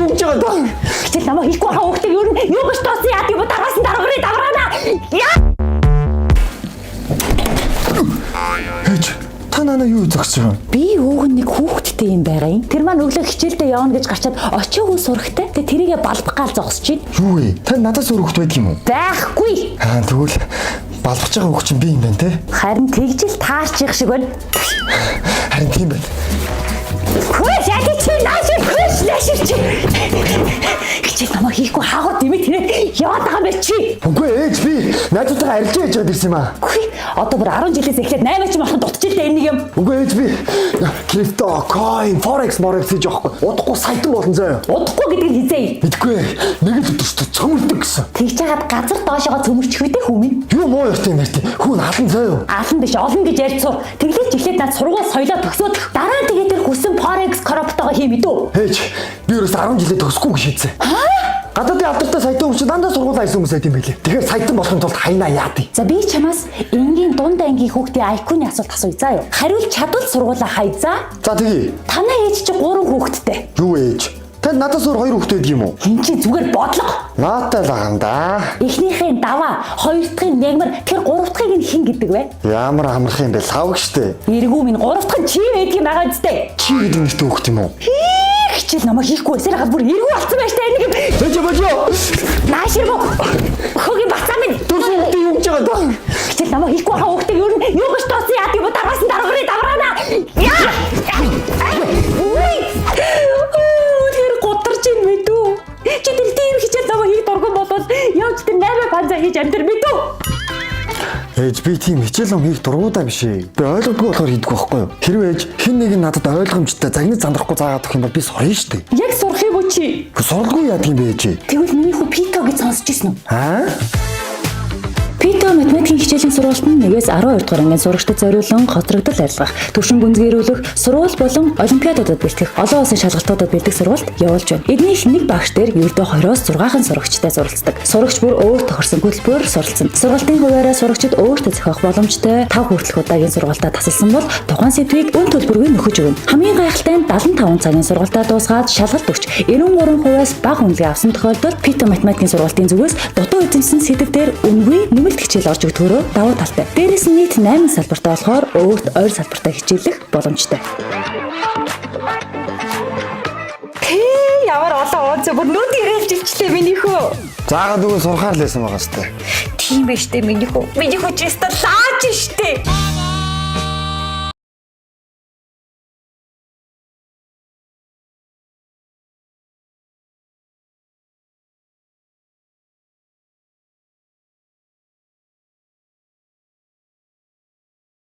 юу гэж байгаа даа? Хичээл намайг хийхгүй хаа хөөхтэй юу гэж тоосон яа тийм дараас нь давраана. Яа! Ээж, та надаа юу зогсож байгаа? Би өөгн нэг хүүхэдтэй юм байгаа юм. Тэр маань өглөө хичээлдээ явна гэж гарчаад очиагүй сурахтай. Тэгээ тэрийгэ балбах гал зогсож байна. Юу вэ? Та надаас өөр хүүхэд байдаг юм уу? Байхгүй. Тэгвэл балбаж байгаа хүүхэд чинь би юм байна те. Харин тэгжил таарчих шиг байна. Харин тийм байна. Хөөе, яа чи нааш чи. Хичээл намайг хийхгүй хаагууд димэ тэрэ яваад байгаа юм чи. Үгүй ээж би найзуудтайгаа арилжаа хийж байгаа гэсэн юм аа. Үгүй одоо бүр 10 жилээс эхлээд 8 ч болох дутчихлээ энэ нэг юм. Үгүй ээж би крипто, coin, forex гэж яахгүй. Удахгүй сайтан болон заяа. Удахгүй гэдэг нь хизээ. Мэдгүй. Нэг л өдөртөө цөмөрдөг гэсэн. Тэгж яагаад газар доошоо цөмөрчих үдэ хүмүүс. Юу муу ярьтай юм ярьтий. Хүн алан заяа. Алан биш олон гэж ярьж сур. Тэглэж эхлээд над сургууль соёлоо төгсөөд дараа нь тэгээд тэр хүсэн forex кроптойгоо хиймэ дөө. Ээж би ерөөс 10 жилээ төгсөхгүй гэж шийдсэн. Гадаадын алдартай сайтан хүмүүс дандаа сургууль хайсан хүмүүс байт юм билээ. Тэгэхээр сайтан болохын тулд хайнаа яадыг. За би чамаас энгийн дунд ангийн хүүхдийн IQ-ны асуулт асууя заа юу. Хариулт чадвал сургуулаа хай заа. За тэгье. Танай ээж чи 3 хүүхэдтэй. Юу ээж? Танд надаас өөр 2 хүүхэд байдаг юм уу? Энд чи зүгээр бодлого. Наатай л байгаа юм да. Эхнийхээ даваа, хоёр дахьын нягмар, тэр гурав дахьыг нь хэн гэдэг вэ? Ямар амарх юм бэ? Лавг штэ. Эргүү минь гурав дахь нь чи байдаг юм байгаа зү. Чи гэдэг нэртэй хүүхэд юм уу? Хичээл намайг хийхгүй байсаар хаа бүр эргүү болсон байж таа нэг юм. Божоо. Нааширбо. Хөгийн бацаа минь. Дөрөв хүүхдээ юу гэж байгаа даа? Хичээл намайг хийхгүй хаа хүүхдээ юу гэж тоосон яа тийм дараас нь давраана. Яа! Үй! Тэр готарч юм мэдүү. Чи тэр тийм хичээл намайг хийх дурган болоод явж тэр 8 панза хийж амтэр мэдүү. Ээж би тийм хичээл ном хийх дургуудаа биш ээ. Би ойлгодгүй болохоор хийдэггүй байхгүй юу? Хэрвээ ээж хэн нэг нь надад ойлгомжтой загнаж зандрахгүй заагаад өгөх юм бол би сурна штэ. Яг сурах юм уу чи? Суралгүй яадаг юм бэ ээж? Тэгвэл миний хүү Пито гэж сонсч ирсэн үү? Пито математикийн хичээлийн сургалтанд 1-ээс 12 дугаар ангийн сурагчдад зориулан хоцрогдол арилгах, төвшин гүнзгийрүүлэх, сурвал болон олимпиадуудад бэлтгэх олон улсын шалгалтуудад бэлдэх сургалт явуулж байна. Эднийх нэг багш дээр ердөө 20-оос 6хан сурагчтай суралцдаг. Сурагч бүр өөр тохирсон хөтөлбөрөөр суралцсан. Сургалтын хуваараа сурагчид өөртөө зохиох боломжтой 5 хүртэлх удаагийн сургалтаа тасалсан бол тухайн сэдвийг өн төлбөргүй нөхөж өгнө. Хамгийн гайхалтай нь 75 цагийн сургалтаа дуусгаад шалгалт өгч 93%-аас бага үнэлгээ авсан тохиолдолд Пито математикийн сургалтын зүгээс дутуу эзэмсэн сэдв дээр үнгүй нэмэлт хичээл орж өгдгөөрөө давуу талтай. Дээрээс нь нийт 8 салбартай болохоор өөрт ойр салбартаа хичээлэх боломжтой. Ямар олон онц бүр нүд ирэлж ивчлээ миний хөө. Заагаад үгүй сурахаар л байсан байгаа штэ. Тийм байж тээ миний хөө. Миний хөө ч өстө лааж штэ.